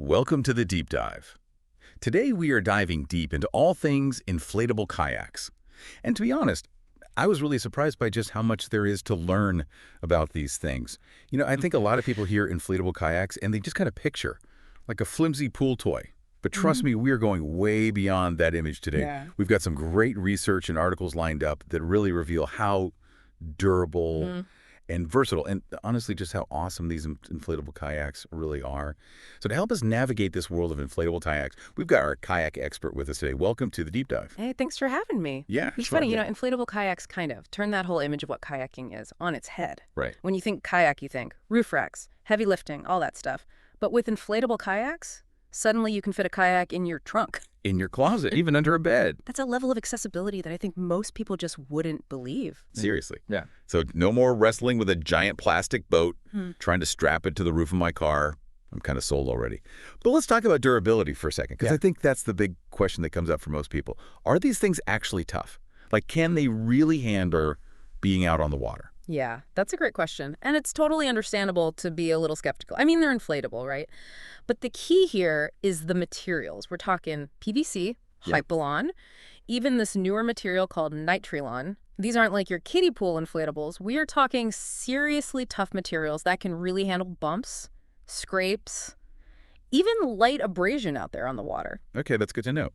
Welcome to the Deep Dive. Today we are diving deep into all things inflatable kayaks. And to be honest, I was really surprised by just how much there is to learn about these things. I think a lot of people hear inflatable kayaks and they just kind of picture like a flimsy pool toy. But trust me, we are going way beyond that image today. Yeah. We've got some great research and articles lined up that really reveal how durable and versatile, and honestly, just how awesome these inflatable kayaks really are. So to help us navigate this world of inflatable kayaks, we've got our kayak expert with us today. Welcome to the Deep Dive. Hey, thanks for having me. Yeah, It's sure. funny, inflatable kayaks kind of turn that whole image of what kayaking is on its head. Right. When you think kayak, you think roof racks, heavy lifting, all that stuff. But with inflatable kayaks, suddenly you can fit a kayak in your trunk. In your closet, even under a bed. That's a level of accessibility that I think most people just wouldn't believe. Seriously. Yeah. So no more wrestling with a giant plastic boat, trying to strap it to the roof of my car. I'm kind of sold already. But let's talk about durability for a second, because I think that's the big question that comes up for most people. Are these things actually tough? Like, can they really handle being out on the water? Yeah, that's a great question. And it's totally understandable to be a little skeptical. I mean, they're inflatable, right? But the key here is the materials. We're talking PVC, Hypalon, even this newer material called nitrilon. These aren't like your kiddie pool inflatables. We are talking seriously tough materials that can really handle bumps, scrapes, even light abrasion out there on the water. Okay, that's good to know.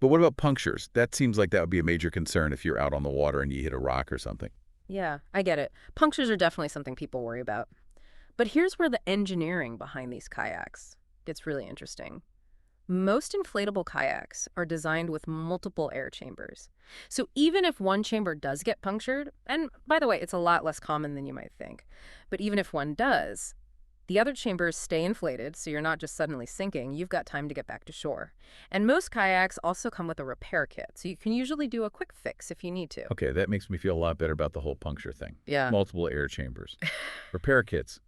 But what about punctures? That seems like that would be a major concern if you're out on the water and you hit a rock or something. Yeah, I get it. Punctures are definitely something people worry about. But here's where the engineering behind these kayaks gets really interesting. Most inflatable kayaks are designed with multiple air chambers. So even if one chamber does get punctured, and by the way, it's a lot less common than you might think, but even if one does, the other chambers stay inflated, so you're not just suddenly sinking. You've got time to get back to shore. And most kayaks also come with a repair kit, so you can usually do a quick fix if you need to. Okay, that makes me feel a lot better about the whole puncture thing. Yeah. Multiple air chambers. Repair kits.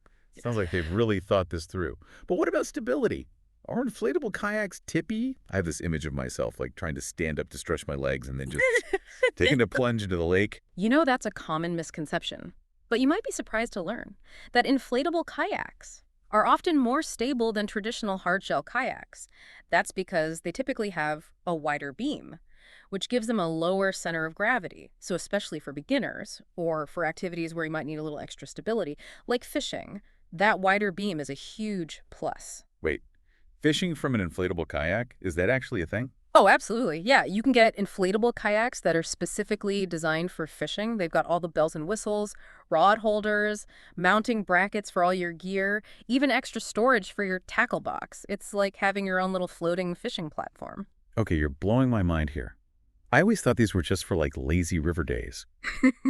Sounds like they've really thought this through. But what about stability? Are inflatable kayaks tippy? I have this image of myself like trying to stand up to stretch my legs and then just taking a plunge into the lake. That's a common misconception. But you might be surprised to learn that inflatable kayaks are often more stable than traditional hardshell kayaks. That's because they typically have a wider beam, which gives them a lower center of gravity. So especially for beginners or for activities where you might need a little extra stability, like fishing, that wider beam is a huge plus. Wait, fishing from an inflatable kayak? Is that actually a thing? Oh, absolutely. Yeah, you can get inflatable kayaks that are specifically designed for fishing. They've got all the bells and whistles, rod holders, mounting brackets for all your gear, even extra storage for your tackle box. It's like having your own little floating fishing platform. Okay, you're blowing my mind here. I always thought these were just for like lazy river days.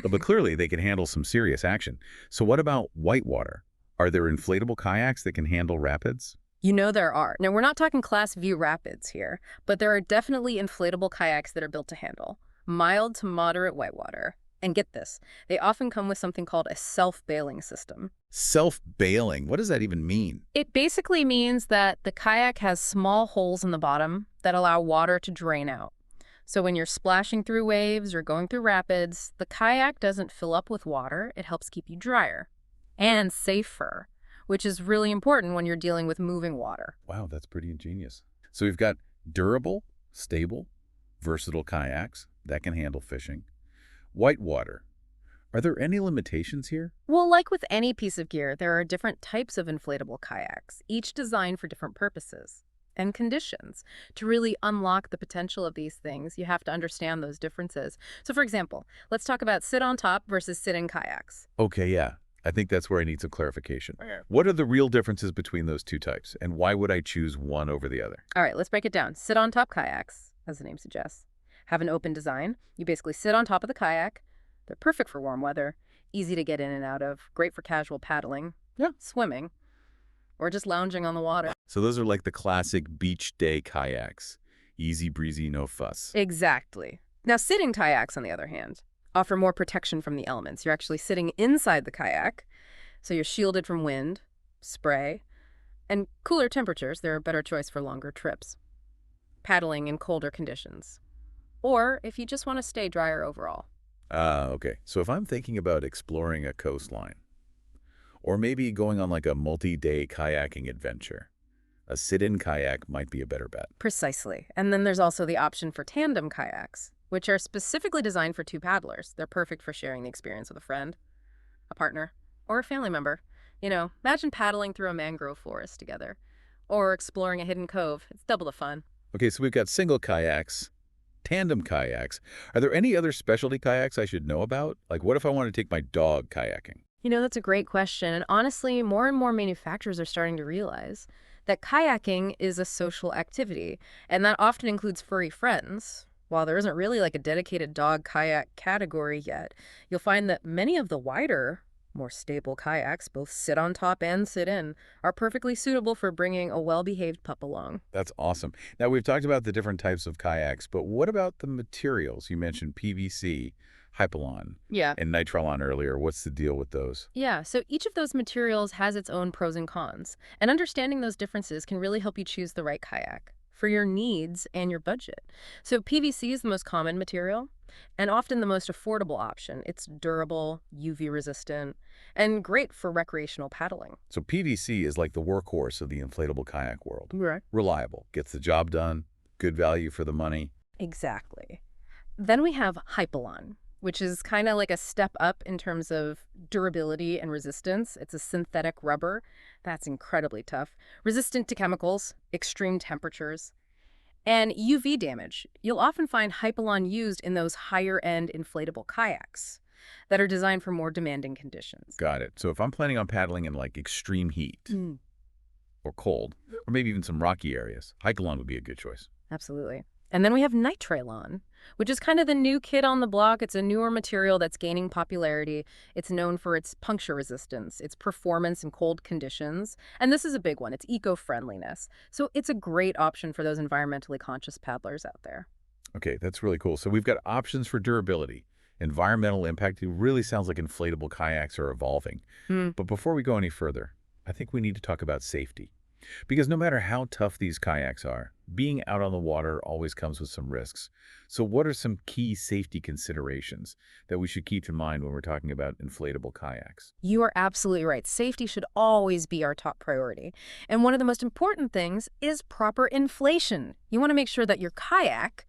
But clearly they can handle some serious action. So what about whitewater? Are there inflatable kayaks that can handle rapids? There are. Now, we're not talking class view rapids here, but there are definitely inflatable kayaks that are built to handle mild to moderate whitewater. And get this, they often come with something called a self-bailing system. Self-bailing? What does that even mean? It basically means that the kayak has small holes in the bottom that allow water to drain out. So when you're splashing through waves or going through rapids, the kayak doesn't fill up with water. It helps keep you drier and safer, which is really important when you're dealing with moving water. Wow, that's pretty ingenious. So we've got durable, stable, versatile kayaks that can handle fishing. Whitewater. Are there any limitations here? Well, like with any piece of gear, there are different types of inflatable kayaks, each designed for different purposes and conditions. To really unlock the potential of these things, you have to understand those differences. So for example, let's talk about sit on top versus sit in kayaks. Okay, yeah. I think that's where I need some clarification. What are the real differences between those two types, and why would I choose one over the other? All right, let's break it down. Sit on top kayaks, as the name suggests, have an open design. You basically sit on top of the kayak. They're perfect for warm weather, easy to get in and out of, great for casual paddling, swimming, or just lounging on the water. So those are like the classic beach day kayaks. Easy breezy, no fuss. Exactly. Now, sitting kayaks, on the other hand, offer more protection from the elements. You're actually sitting inside the kayak, so you're shielded from wind, spray, and cooler temperatures. They're a better choice for longer trips, paddling in colder conditions, or if you just want to stay drier overall. Okay. So if I'm thinking about exploring a coastline, or maybe going on like a multi-day kayaking adventure, a sit-in kayak might be a better bet. Precisely. And then there's also the option for tandem kayaks, which are specifically designed for two paddlers. They're perfect for sharing the experience with a friend, a partner, or a family member. Imagine paddling through a mangrove forest together, or exploring a hidden cove. It's double the fun. Okay, so we've got single kayaks, tandem kayaks. Are there any other specialty kayaks I should know about? Like, what if I want to take my dog kayaking? That's a great question. And honestly, more and more manufacturers are starting to realize that kayaking is a social activity, and that often includes furry friends. While there isn't really like a dedicated dog kayak category yet, you'll find that many of the wider, more stable kayaks, both sit on top and sit in, are perfectly suitable for bringing a well-behaved pup along. That's awesome. Now, we've talked about the different types of kayaks, but what about the materials? You mentioned PVC, Hypalon, Yeah. and Nitrolon earlier. What's the deal with those? Yeah, so each of those materials has its own pros and cons, and understanding those differences can really help you choose the right kayak for your needs and your budget. So PVC is the most common material and often the most affordable option. It's durable, UV resistant, and great for recreational paddling. So PVC is like the workhorse of the inflatable kayak world. Right. Reliable, gets the job done, good value for the money. Exactly. Then we have Hypalon, which is kind of like a step up in terms of durability and resistance. It's a synthetic rubber that's incredibly tough, resistant to chemicals, extreme temperatures, and UV damage. You'll often find Hypalon used in those higher-end inflatable kayaks that are designed for more demanding conditions. Got it. So if I'm planning on paddling in like extreme heat Mm. or cold, or maybe even some rocky areas, Hypalon would be a good choice. Absolutely. And then we have Nitrolon, which is kind of the new kid on the block. It's a newer material that's gaining popularity. It's known for its puncture resistance, its performance in cold conditions, and this is a big one. It's eco-friendliness. So it's a great option for those environmentally conscious paddlers out there. Okay, that's really cool. So we've got options for durability. Environmental impact, it really sounds like inflatable kayaks are evolving. Hmm. But before we go any further, I think we need to talk about safety. Because no matter how tough these kayaks are, being out on the water always comes with some risks. So what are some key safety considerations that we should keep in mind when we're talking about inflatable kayaks? You are absolutely right. Safety should always be our top priority. And one of the most important things is proper inflation. You want to make sure that your kayak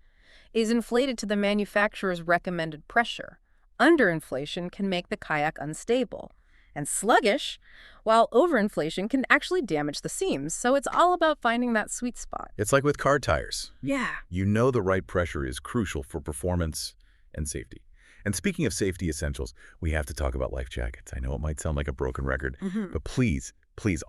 is inflated to the manufacturer's recommended pressure. Underinflation can make the kayak unstable and sluggish, while overinflation can actually damage the seams. So it's all about finding that sweet spot. It's like with car tires. Yeah. You know the right pressure is crucial for performance and safety. And speaking of safety essentials, we have to talk about life jackets. I know it might sound like a broken record, but please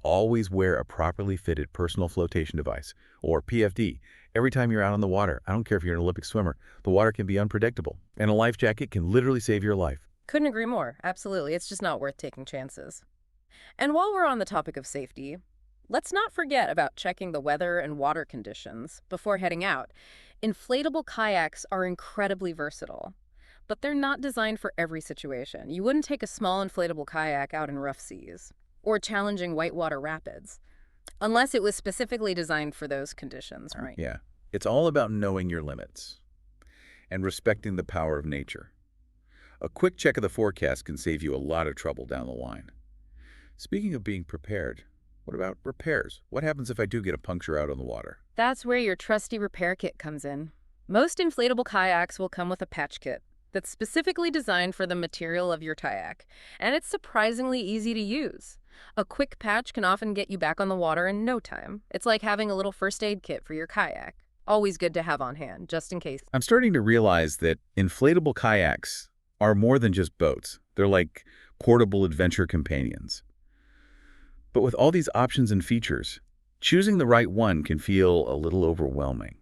always wear a properly fitted personal flotation device, or PFD, every time you're out on the water. I don't care if you're an Olympic swimmer. The water can be unpredictable, and a life jacket can literally save your life. Couldn't agree more. Absolutely. It's just not worth taking chances. And while we're on the topic of safety, let's not forget about checking the weather and water conditions before heading out. Inflatable kayaks are incredibly versatile, but they're not designed for every situation. You wouldn't take a small inflatable kayak out in rough seas or challenging whitewater rapids unless it was specifically designed for those conditions, right? Yeah, it's all about knowing your limits and respecting the power of nature. A quick check of the forecast can save you a lot of trouble down the line. Speaking of being prepared, what about repairs? What happens if I do get a puncture out on the water? That's where your trusty repair kit comes in. Most inflatable kayaks will come with a patch kit that's specifically designed for the material of your kayak, and it's surprisingly easy to use. A quick patch can often get you back on the water in no time. It's like having a little first aid kit for your kayak. Always good to have on hand, just in case. I'm starting to realize that inflatable kayaks are more than just boats. They're like portable adventure companions. But with all these options and features, choosing the right one can feel a little overwhelming.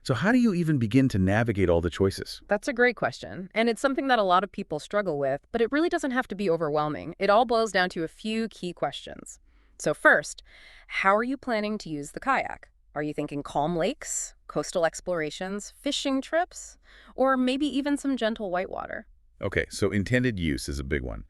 So how do you even begin to navigate all the choices? That's a great question, and it's something that a lot of people struggle with, but it really doesn't have to be overwhelming. It all boils down to a few key questions. So first, how are you planning to use the kayak? Are you thinking calm lakes, coastal explorations, fishing trips, or maybe even some gentle whitewater? Okay, so intended use is a big one.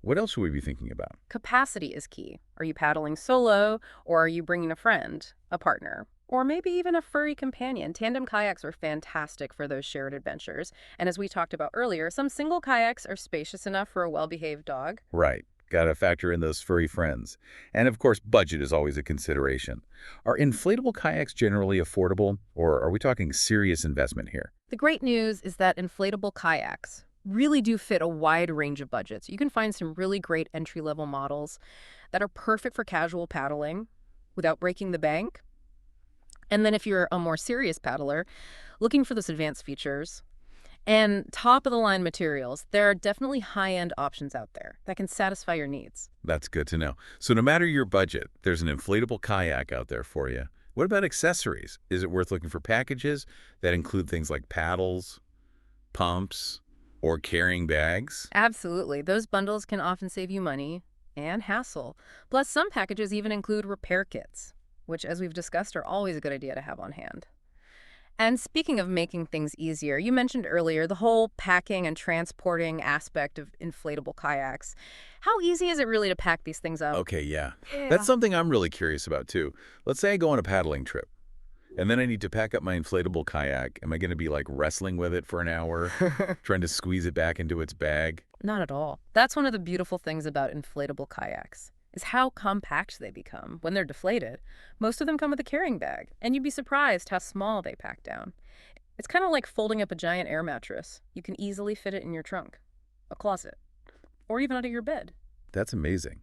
What else should we be thinking about? Capacity is key. Are you paddling solo, or are you bringing a friend, a partner, or maybe even a furry companion? Tandem kayaks are fantastic for those shared adventures. And as we talked about earlier, some single kayaks are spacious enough for a well-behaved dog. Right. Gotta factor in those furry friends. And of course, budget is always a consideration. Are inflatable kayaks generally affordable, or are we talking serious investment here? The great news is that inflatable kayaks really do fit a wide range of budgets. You can find some really great entry-level models that are perfect for casual paddling without breaking the bank. And then if you're a more serious paddler looking for those advanced features and top-of-the-line materials, there are definitely high-end options out there that can satisfy your needs. That's good to know. So no matter your budget, there's an inflatable kayak out there for you. What about accessories? Is it worth looking for packages that include things like paddles, pumps, or carrying bags? Absolutely. Those bundles can often save you money and hassle. Plus, some packages even include repair kits, which, as we've discussed, are always a good idea to have on hand. And speaking of making things easier, you mentioned earlier the whole packing and transporting aspect of inflatable kayaks. How easy is it really to pack these things up? Okay, yeah. That's Yeah. something I'm really curious about, too. Let's say I go on a paddling trip, and then I need to pack up my inflatable kayak. Am I going to be, like, wrestling with it for an hour, trying to squeeze it back into its bag? Not at all. That's one of the beautiful things about inflatable kayaks, is how compact they become when they're deflated. Most of them come with a carrying bag, and you'd be surprised how small they pack down. It's kind of like folding up a giant air mattress. You can easily fit it in your trunk, a closet, or even under your bed. That's amazing.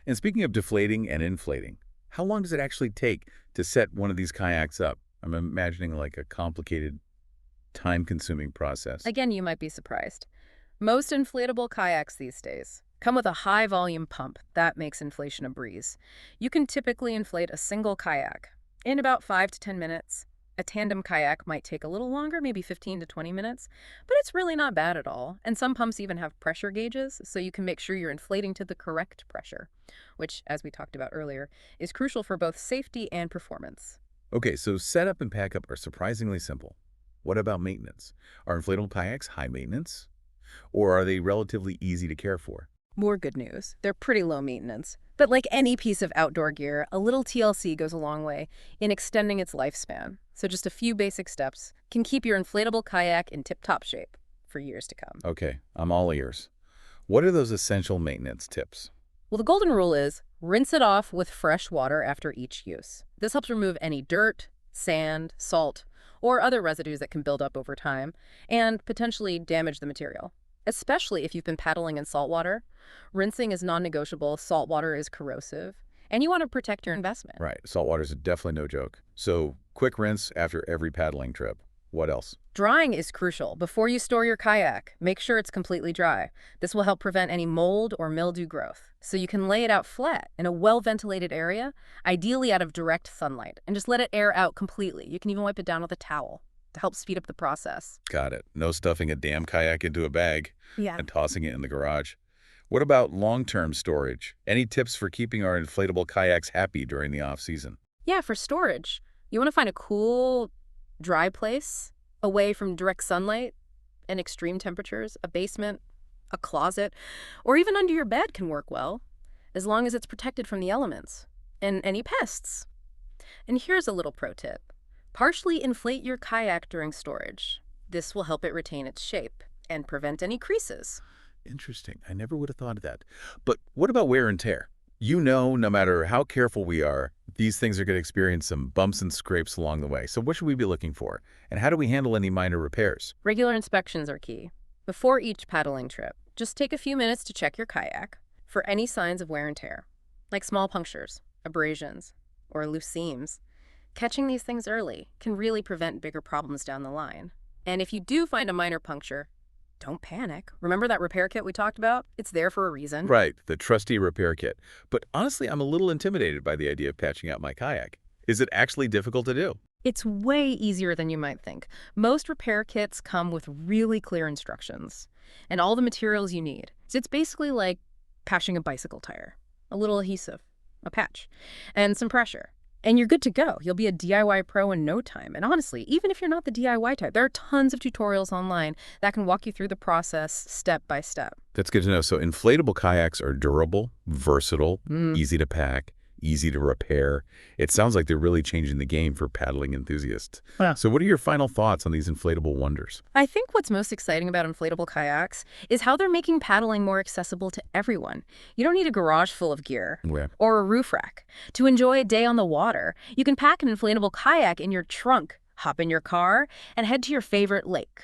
And speaking of deflating and inflating, how long does it actually take to set one of these kayaks up? I'm imagining like a complicated, time-consuming process. Again, you might be surprised. Most inflatable kayaks these days come with a high-volume pump that makes inflation a breeze. You can typically inflate a single kayak in about 5 to 10 minutes. A tandem kayak might take a little longer, maybe 15 to 20 minutes, but it's really not bad at all. And some pumps even have pressure gauges, so you can make sure you're inflating to the correct pressure, which, as we talked about earlier, is crucial for both safety and performance. Okay, so setup and pack-up are surprisingly simple. What about maintenance? Are inflatable kayaks high maintenance, or are they relatively easy to care for? More good news. They're pretty low maintenance. But like any piece of outdoor gear, a little TLC goes a long way in extending its lifespan. So just a few basic steps can keep your inflatable kayak in tip-top shape for years to come. Okay, I'm all ears. What are those essential maintenance tips? Well, the golden rule is rinse it off with fresh water after each use. This helps remove any dirt, sand, salt, or other residues that can build up over time and potentially damage the material, especially if you've been paddling in salt water. Rinsing is non-negotiable, salt water is corrosive, and you want to protect your investment. Right, saltwater is definitely no joke. So, quick rinse after every paddling trip. What else? Drying is crucial. Before you store your kayak, make sure it's completely dry. This will help prevent any mold or mildew growth. So you can lay it out flat in a well-ventilated area, ideally out of direct sunlight, and just let it air out completely. You can even wipe it down with a towel to help speed up the process. Got it. No stuffing a damn kayak into a bag Yeah. and tossing it in the garage. What about long-term storage? Any tips for keeping our inflatable kayaks happy during the off-season? Yeah, for storage, you want to find a cool, dry place away from direct sunlight and extreme temperatures. A basement, a closet, or even under your bed can work well, as long as it's protected from the elements and any pests. And here's a little pro tip. Partially inflate your kayak during storage. This will help it retain its shape and prevent any creases. Interesting. I never would have thought of that. But what about wear and tear? You know, no matter how careful we are, these things are going to experience some bumps and scrapes along the way. So what should we be looking for? And how do we handle any minor repairs? Regular inspections are key. Before each paddling trip, just take a few minutes to check your kayak for any signs of wear and tear, like small punctures, abrasions, or loose seams. Catching these things early can really prevent bigger problems down the line. And if you do find a minor puncture, don't panic. Remember that repair kit we talked about? It's there for a reason. Right, the trusty repair kit. But honestly, I'm a little intimidated by the idea of patching out my kayak. Is it actually difficult to do? It's way easier than you might think. Most repair kits come with really clear instructions and all the materials you need. So it's basically like patching a bicycle tire. A little adhesive, a patch, and some pressure. And you're good to go. You'll be a DIY pro in no time. And honestly, even if you're not the DIY type, there are tons of tutorials online that can walk you through the process step by step. That's good to know. So inflatable kayaks are durable, versatile, easy to pack, easy to repair. It sounds like they're really changing the game for paddling enthusiasts. Yeah. So what are your final thoughts on these inflatable wonders? I think what's most exciting about inflatable kayaks is how they're making paddling more accessible to everyone. You don't need a garage full of gear Yeah. or a roof rack to enjoy a day on the water. You can pack an inflatable kayak in your trunk, hop in your car, and head to your favorite lake,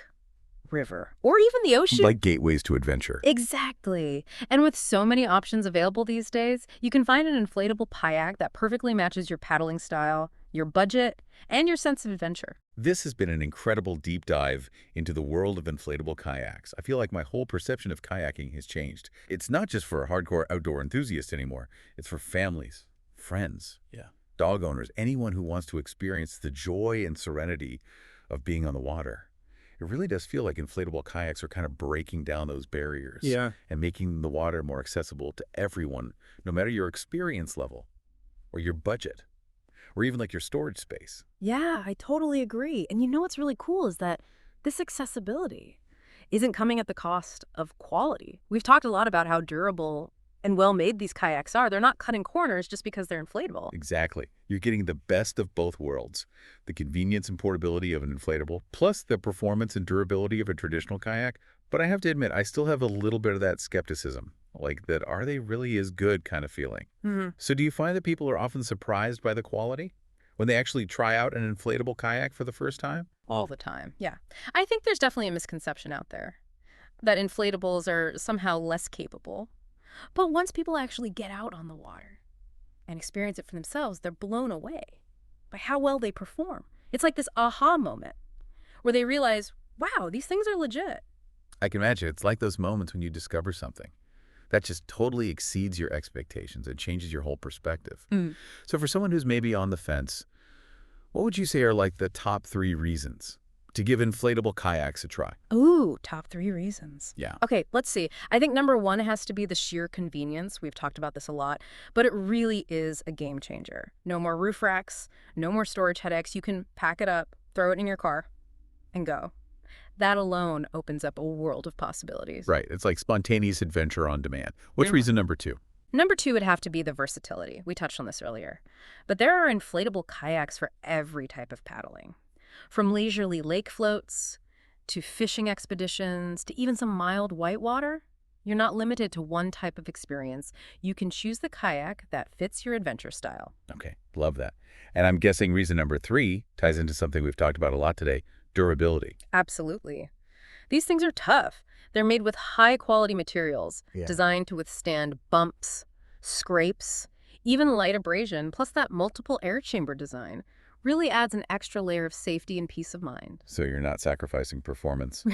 river, or even the ocean. Like gateways to adventure. Exactly. And with so many options available these days, you can find an inflatable kayak that perfectly matches your paddling style, your budget, and your sense of adventure. This has been an incredible deep dive into the world of inflatable kayaks. I feel like my whole perception of kayaking has changed. It's not just for hardcore outdoor enthusiasts anymore. It's for families, friends, dog owners, anyone who wants to experience the joy and serenity of being on the water. It really does feel like inflatable kayaks are kind of breaking down those barriers and making the water more accessible to everyone, no matter your experience level or your budget or even like your storage space. Yeah, I totally agree. And you know what's really cool is that this accessibility isn't coming at the cost of quality. We've talked a lot about how durable and well-made these kayaks are. They're not cutting corners just because they're inflatable. Exactly. You're getting the best of both worlds. The convenience and portability of an inflatable, plus the performance and durability of a traditional kayak. But I have to admit, I still have a little bit of that skepticism. Like that, are they really as good kind of feeling? So do you find that people are often surprised by the quality when they actually try out an inflatable kayak for the first time? All the time, yeah. I think there's definitely a misconception out there that inflatables are somehow less capable. But once people actually get out on the water and experience it for themselves, they're blown away by how well they perform. It's like this aha moment where they realize, wow, these things are legit. I can imagine. It's like those moments when you discover something that just totally exceeds your expectations and changes your whole perspective. So for someone who's maybe on the fence, what would you say are like the top 3 reasons to give inflatable kayaks a try? Ooh, top 3 reasons. Yeah. Okay, let's see. I think number 1 has to be the sheer convenience. We've talked about this a lot, but it really is a game changer. No more roof racks, no more storage headaches. You can pack it up, throw it in your car, and go. That alone opens up a world of possibilities. Right. It's like spontaneous adventure on demand. What's Yeah. reason number 2? Number 2 would have to be the versatility. We touched on this earlier. But there are inflatable kayaks for every type of paddling. From leisurely lake floats, to fishing expeditions, to even some mild whitewater. You're not limited to one type of experience. You can choose the kayak that fits your adventure style. Okay, love that. And I'm guessing reason number 3 ties into something we've talked about a lot today, durability. Absolutely. These things are tough. They're made with high-quality materials, designed to withstand bumps, scrapes, even light abrasion, plus that multiple air chamber design really adds an extra layer of safety and peace of mind. So you're not sacrificing performance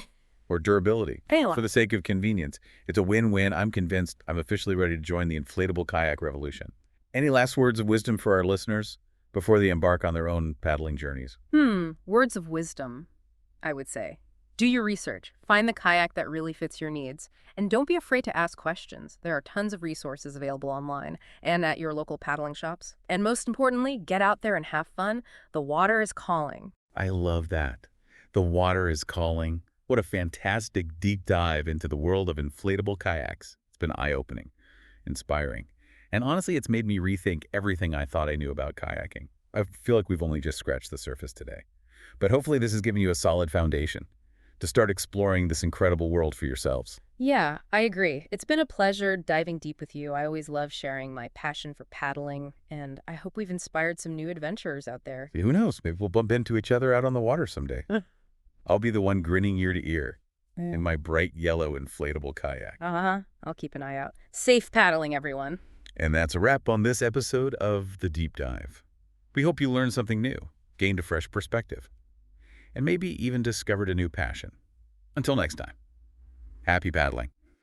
or durability Hey, for the sake of convenience. It's a win-win. I'm convinced. I'm officially ready to join the inflatable kayak revolution. Any last words of wisdom for our listeners before they embark on their own paddling journeys? Words of wisdom, I would say. Do your research. Find the kayak that really fits your needs. And don't be afraid to ask questions. There are tons of resources available online and at your local paddling shops. And most importantly, get out there and have fun. The water is calling. I love that. The water is calling. What a fantastic deep dive into the world of inflatable kayaks. It's been eye-opening, inspiring. And honestly, it's made me rethink everything I thought I knew about kayaking. I feel like we've only just scratched the surface today. But hopefully this has given you a solid foundation to start exploring this incredible world for yourselves. Yeah, I agree. It's been a pleasure diving deep with you. I always love sharing my passion for paddling, and I hope we've inspired some new adventurers out there. Who knows? Maybe we'll bump into each other out on the water someday. I'll be the one grinning ear to ear in my bright yellow inflatable kayak. I'll keep an eye out. Safe paddling, everyone. And that's a wrap on this episode of The Deep Dive. We hope you learned something new, gained a fresh perspective, and maybe even discovered a new passion. Until next time, happy paddling.